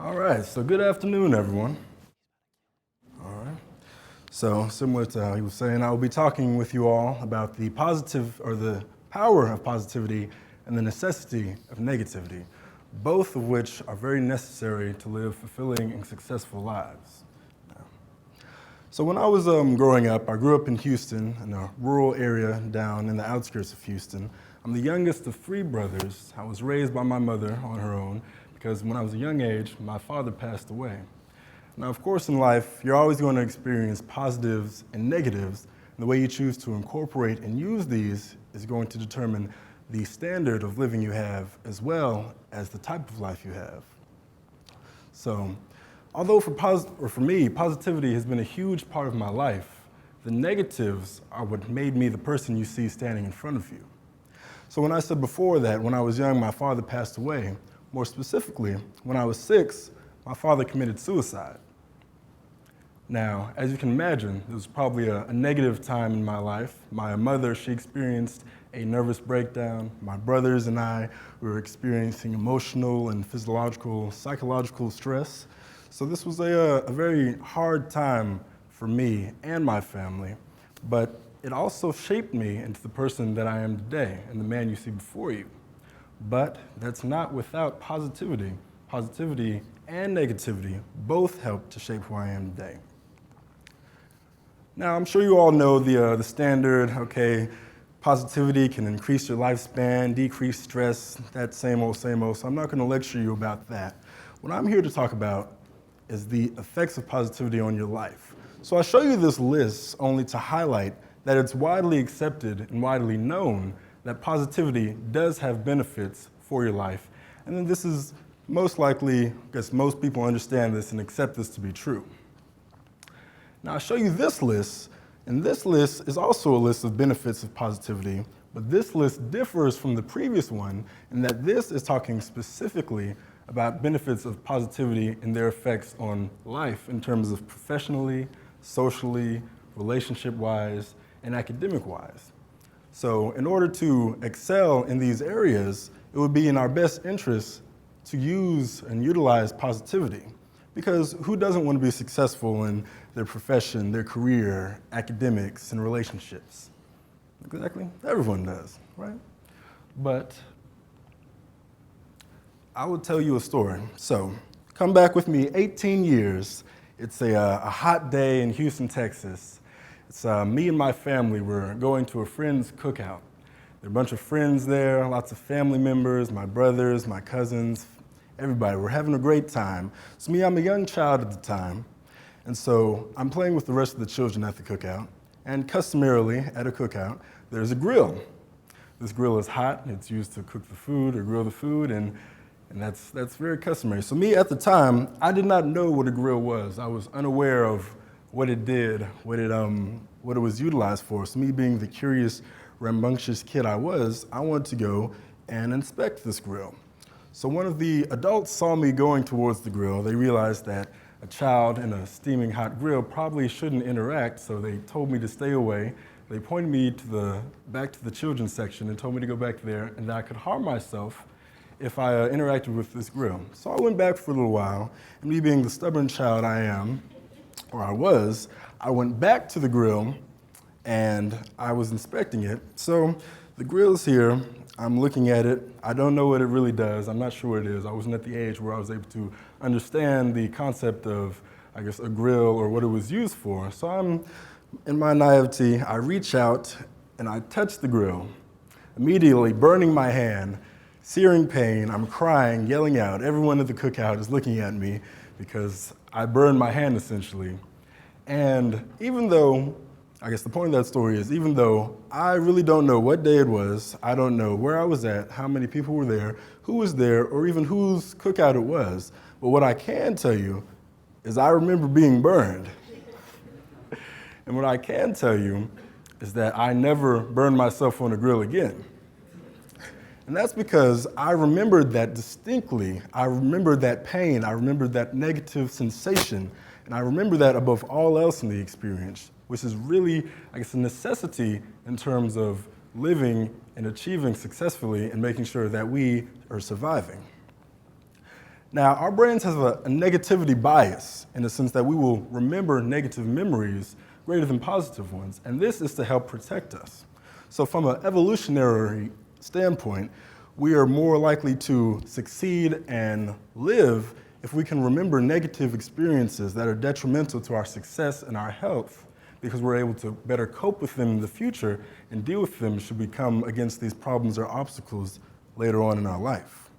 All right, so good afternoon, everyone. All right. So similar to how he was saying, I will be talking with you all about the power of positivity and the necessity of negativity, both of which are very necessary to live fulfilling and successful lives. So when I was growing up, I grew up in Houston, in a rural area down in the outskirts of Houston. I'm the youngest of three brothers. I was raised by my mother on her own because when I was a young age, my father passed away. Now, of course, in life, you're always going to experience positives and negatives, and the way you choose to incorporate and use these is going to determine the standard of living you have as well as the type of life you have. So, although for me, positivity has been a huge part of my life, the negatives are what made me the person you see standing in front of you. So when I said before that when I was young, my father passed away, more specifically, when I was 6, my father committed suicide. Now, as you can imagine, it was probably a negative time in my life. My mother, she experienced a nervous breakdown. My brothers and I were experiencing emotional and physiological, psychological stress. So this was a very hard time for me and my family, but it also shaped me into the person that I am today and the man you see before you. But that's not without positivity. Positivity and negativity both help to shape who I am today. Now, I'm sure you all know the standard, okay, positivity can increase your lifespan, decrease stress, that same old, so I'm not gonna lecture you about that. What I'm here to talk about is the effects of positivity on your life. So I show you this list only to highlight that it's widely accepted and widely known that positivity does have benefits for your life. And then this is most likely, I guess most people understand this and accept this to be true. Now I show you this list, and this list is also a list of benefits of positivity, but this list differs from the previous one in that this is talking specifically about benefits of positivity and their effects on life in terms of professionally, socially, relationship-wise, and academic-wise. So in order to excel in these areas, it would be in our best interest to use and utilize positivity. Because who doesn't want to be successful in their profession, their career, academics, and relationships? Exactly, everyone does, right? But I will tell you a story. So come back with me 18 years. It's a hot day in Houston, Texas. It's me and my family. We're going to a friend's cookout. There are a bunch of friends there, lots of family members, my brothers, my cousins, everybody. We're having a great time. So me, I'm a young child at the time, and so I'm playing with the rest of the children at the cookout, and customarily at a cookout, there's a grill. This grill is hot, it's used to cook the food or grill the food, and that's very customary. So me, at the time, I did not know what a grill was. I was unaware of what it did, what it was utilized for. So me being the curious, rambunctious kid I was, I wanted to go and inspect this grill. So one of the adults saw me going towards the grill. They realized that a child in a steaming hot grill probably shouldn't interact, so they told me to stay away. They pointed me back to the children's section and told me to go back there and that I could harm myself if I interacted with this grill. So I went back for a little while, and me being the stubborn child I am, or I was, I went back to the grill and I was inspecting it. So the grill's here, I'm looking at it, I don't know what it really does, I'm not sure what it is. I wasn't at the age where I was able to understand the concept of, I guess, a grill or what it was used for. So I'm, in my naivety, I reach out and I touch the grill, immediately burning my hand, searing pain, I'm crying, yelling out. Everyone at the cookout is looking at me because I burned my hand essentially. And even though, I guess the point of that story is, even though I really don't know what day it was, I don't know where I was at, how many people were there, who was there, or even whose cookout it was, but what I can tell you is I remember being burned. And what I can tell you is that I never burned myself on a grill again. And that's because I remembered that distinctly. I remembered that pain. I remembered that negative sensation. And I remember that above all else in the experience, which is really, I guess, a necessity in terms of living and achieving successfully and making sure that we are surviving. Now, our brains have a negativity bias in the sense that we will remember negative memories greater than positive ones, and this is to help protect us. So from an evolutionary standpoint, we are more likely to succeed and live if we can remember negative experiences that are detrimental to our success and our health, because we're able to better cope with them in the future and deal with them should we come against these problems or obstacles later on in our life.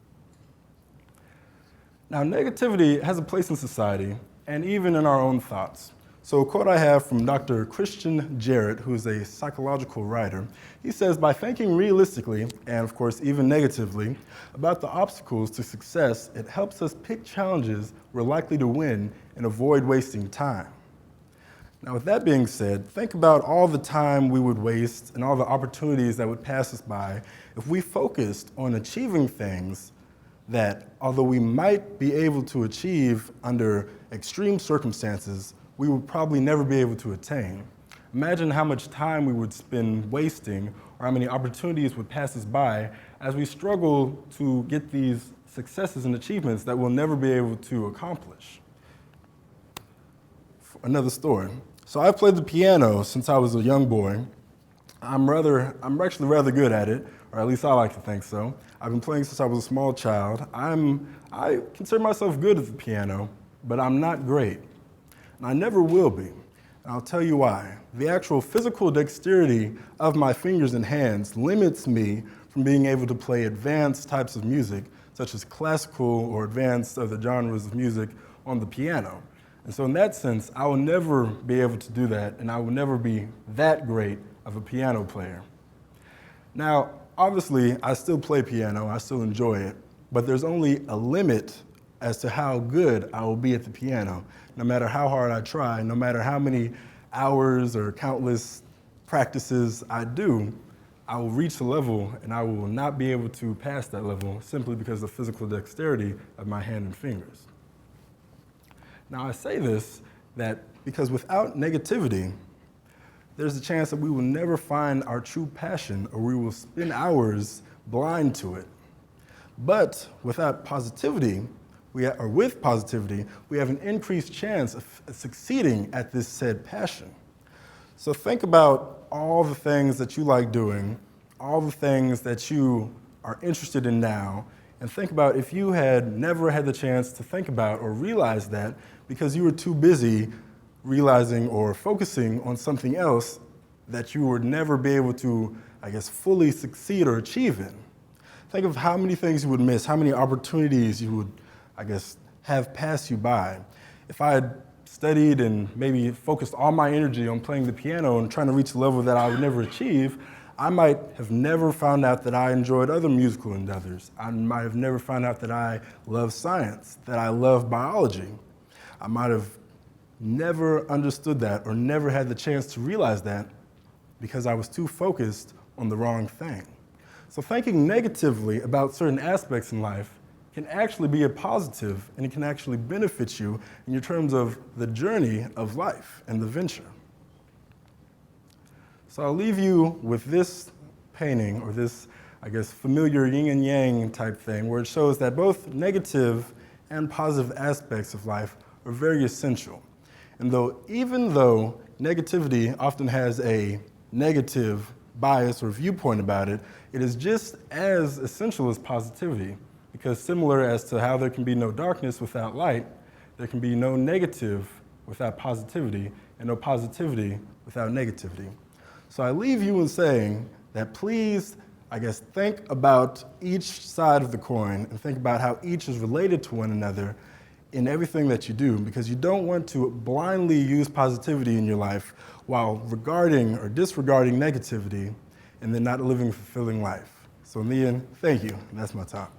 Now, negativity has a place in society and even in our own thoughts. So a quote I have from Dr. Christian Jarrett, who is a psychological writer, he says, by thinking realistically, and of course even negatively, about the obstacles to success, it helps us pick challenges we're likely to win and avoid wasting time. Now with that being said, think about all the time we would waste and all the opportunities that would pass us by if we focused on achieving things that, although we might be able to achieve under extreme circumstances, we would probably never be able to attain. Imagine how much time we would spend wasting or how many opportunities would pass us by as we struggle to get these successes and achievements that we'll never be able to accomplish. Another story. So I've played the piano since I was a young boy. I'm actually rather good at it, or at least I like to think so. I've been playing since I was a small child. I consider myself good at the piano, but I'm not great. And I never will be. And I'll tell you why. The actual physical dexterity of my fingers and hands limits me from being able to play advanced types of music, such as classical or advanced other genres of music on the piano. And so in that sense, I will never be able to do that, and I will never be that great of a piano player. Now, obviously, I still play piano, I still enjoy it, but there's only a limit as to how good I will be at the piano. No matter how hard I try, no matter how many hours or countless practices I do, I will reach a level and I will not be able to pass that level simply because of the physical dexterity of my hand and fingers. Now I say this because without negativity, there's a chance that we will never find our true passion or we will spend hours blind to it. But without positivity, with positivity, we have an increased chance of succeeding at this said passion. So think about all the things that you like doing, all the things that you are interested in now, and think about if you had never had the chance to think about or realize that because you were too busy realizing or focusing on something else that you would never be able to, fully succeed or achieve in. Think of how many things you would miss, how many opportunities you would have passed you by. If I had studied and maybe focused all my energy on playing the piano and trying to reach a level that I would never achieve, I might have never found out that I enjoyed other musical endeavors. I might have never found out that I love science, that I love biology. I might have never understood that or never had the chance to realize that because I was too focused on the wrong thing. So thinking negatively about certain aspects in life can actually be a positive, and it can actually benefit you in your terms of the journey of life and the venture. So I'll leave you with this painting, or this, familiar yin and yang type thing, where it shows that both negative and positive aspects of life are very essential. And even though negativity often has a negative bias or viewpoint about it, it is just as essential as positivity. Because similar as to how there can be no darkness without light, there can be no negative without positivity, and no positivity without negativity. So I leave you in saying that please, think about each side of the coin and think about how each is related to one another in everything that you do, because you don't want to blindly use positivity in your life while regarding or disregarding negativity and then not living a fulfilling life. So in the end, thank you, and that's my talk.